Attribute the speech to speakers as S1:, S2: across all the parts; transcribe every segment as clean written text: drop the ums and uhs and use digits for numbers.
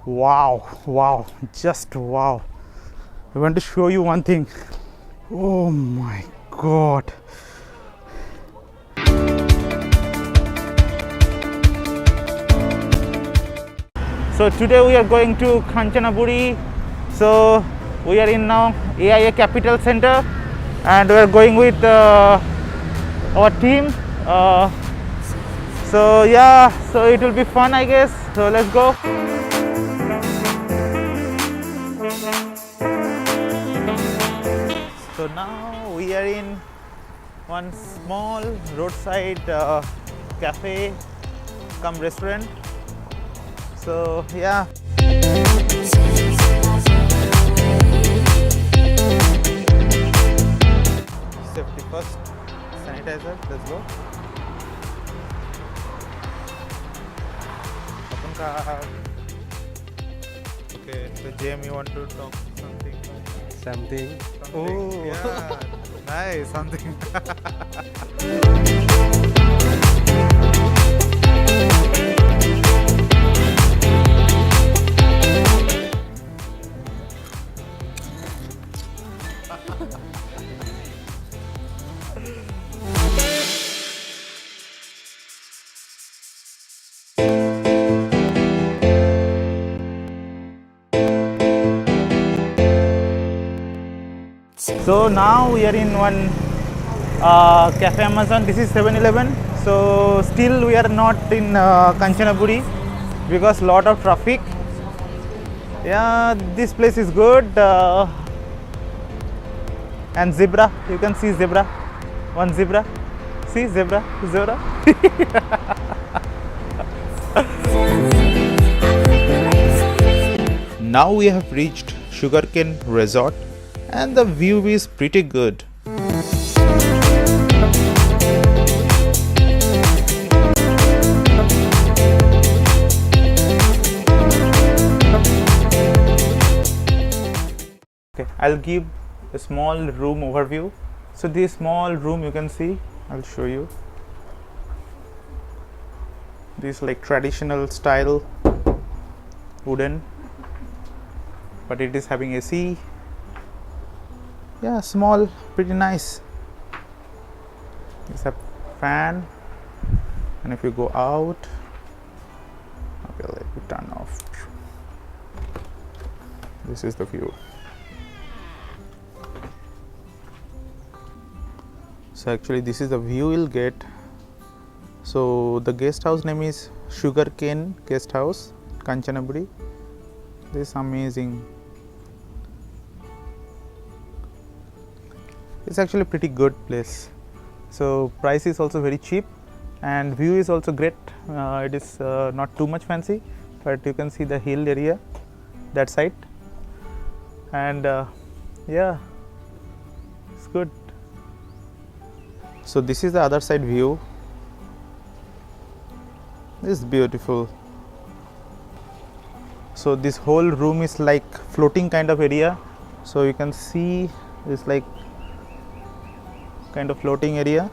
S1: Wow, wow, just wow. I want to show you one thing. Oh my god. So today we are going to Kanchanaburi. So we are in now AIA Capital Center and we are going with our team. So yeah, so it will be fun, I guess. So let's go. So now we are in one small roadside cafe come restaurant. So yeah. Safety first, sanitizer, let's go. Open card. Okay, so JM, you want to talk something?
S2: Something.
S1: Oh, yeah, nice, something. So now we are in one Cafe Amazon. This is 7-Eleven. So still we are not in Kanchanaburi because lot of traffic. Yeah, this place is good. And zebra, you can see zebra. One zebra. See zebra, zebra. Now we have reached Sugarcane Resort and the view is pretty good. Okay, I'll give a small room overview. So this small room you can see, I'll show you. This like traditional style wooden, but it is having AC. Yeah, small, pretty nice. It's a fan, and if you go out, okay, let me turn off. This is the view. So actually this is the view you'll get. So the guest house name is Sugarcane Guest House, Kanchanaburi. This is amazing. It's actually a pretty good place. So price is also very cheap and view is also great. It is not too much fancy, but you can see the hill area, that side, and yeah, it's good. So this is the other side view. This is beautiful. So this whole room is like floating kind of area. So you can see it's like kind of floating area.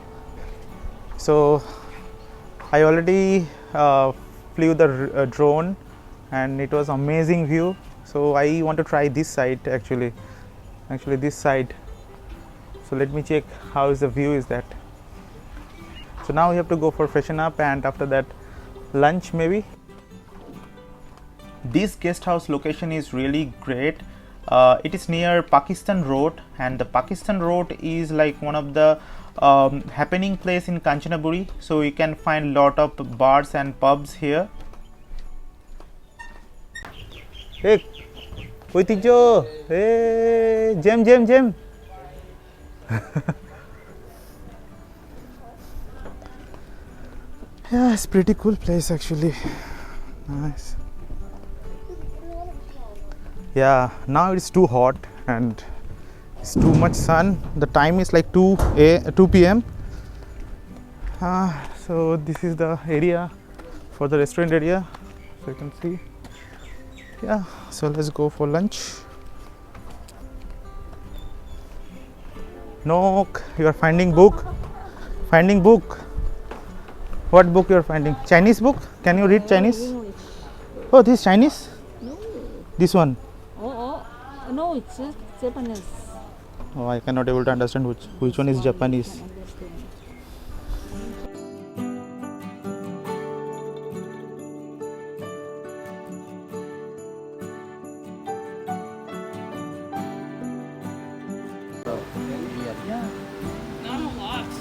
S1: So I already flew the drone and it was amazing view. So I want to try this side actually this side. So let me check how is the view is that. So now we have to go for freshen up and after that lunch maybe. This guest house location is really great. It is near Pakistan Road, and the Pakistan Road is like one of the happening place in Kanchanaburi. So you can find lot of bars and pubs here. Hey, Koitijo, hey, Jem. Yeah, it's pretty cool place actually. Nice. Yeah, now it's too hot and it's too much sun. The time is like 2 p.m. So this is the area for the restaurant area. So you can see. Yeah, so let's go for lunch. No, you are finding book. Finding book. What book you are finding? Chinese book? Can you read Chinese? Oh, this is Chinese?
S3: No,
S1: This one.
S2: No, it's just Japanese.
S1: Oh, I cannot able to understand which one is Japanese.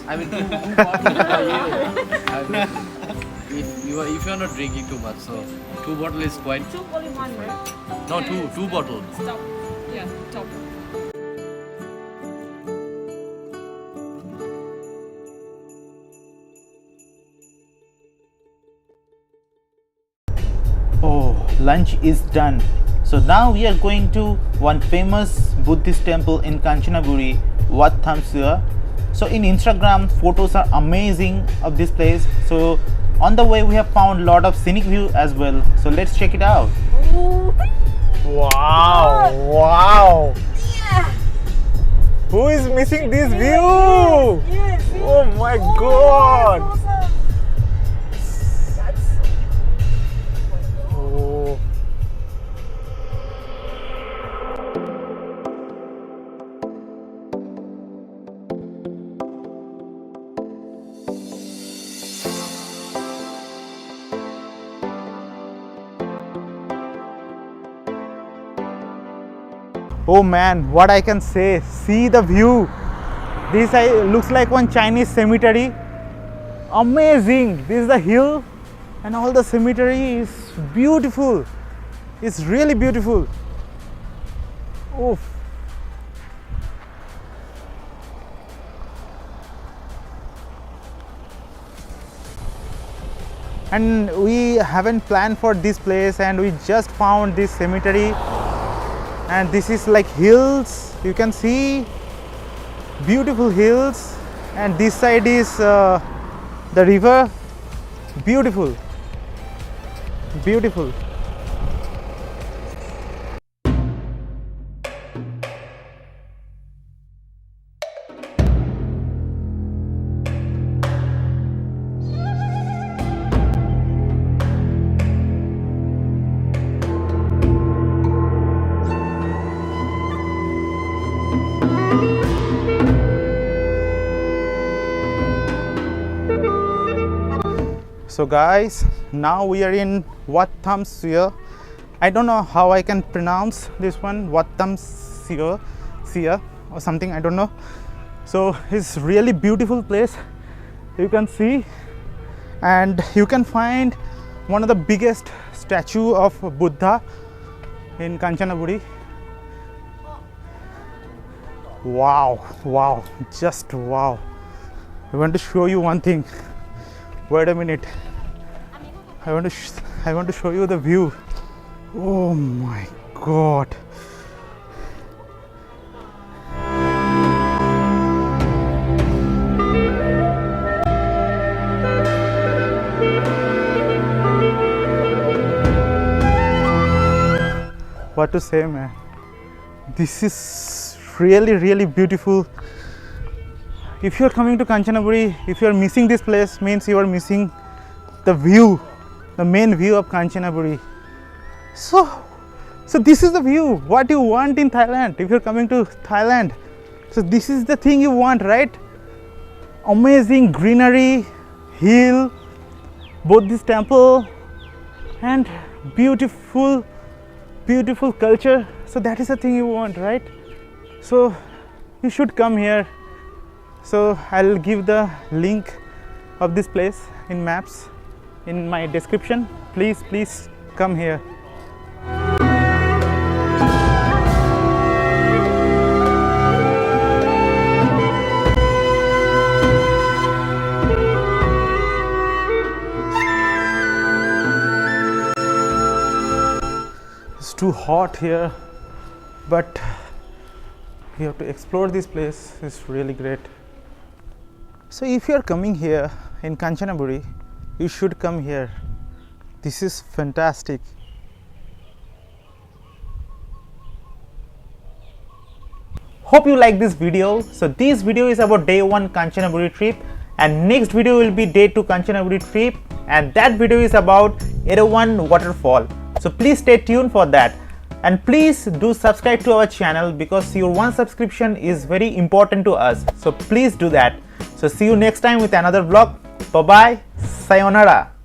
S3: I will do two bottles for you. If you are not drinking too much, so 2 bottles is quite.
S2: Two only one, right?
S3: No, two bottles.
S2: Stop. Yeah, stop.
S1: Oh, lunch is done. So now we are going to one famous Buddhist temple in Kanchanaburi, Wat Tham. So in Instagram, photos are amazing of this place. So on the way we have found lot of scenic view as well. So let's check it out. Wow! Wow! Who is missing this view?
S2: Yes.
S1: Oh my God!
S2: Awesome.
S1: Oh. Oh man, what I can say, see the view. This looks like one Chinese cemetery. Amazing. This is the hill and all the cemetery is beautiful. It's really beautiful. Oh. And we haven't planned for this place and we just found this cemetery. And this is like hills, you can see beautiful hills, and this side is the river. Beautiful, beautiful. So guys, now we are in Wat Tham. I don't know how I can pronounce this one, Wat Tham or something, I don't know. So it's really beautiful place, you can see, and you can find one of the biggest statue of Buddha in Kanchanaburi. Wow, wow, just wow. I want to show you one thing. Wait a minute. I want to show you the view. Oh my God. What to say, man? This is really beautiful. If you are coming to Kanchanaburi, if you are missing this place, means you are missing the view, the main view of Kanchanaburi. So this is the view, what you want in Thailand. If you are coming to Thailand, so this is the thing you want, right? Amazing greenery, hill, Buddhist temple, and beautiful culture. So that is the thing you want, right? So you should come here. So I'll give the link of this place in maps in my description. Please come here. It's too hot here, but you have to explore this place. It's really great. So if you are coming here in Kanchanaburi, you should come here. This is fantastic. Hope you like this video. So this video is about day 1 Kanchanaburi trip, and next video will be day 2 Kanchanaburi trip, and that video is about Erawan waterfall. So please stay tuned for that. And please do subscribe to our channel because your one subscription is very important to us. So please do that. So see you next time with another vlog. Bye bye. Sayonara.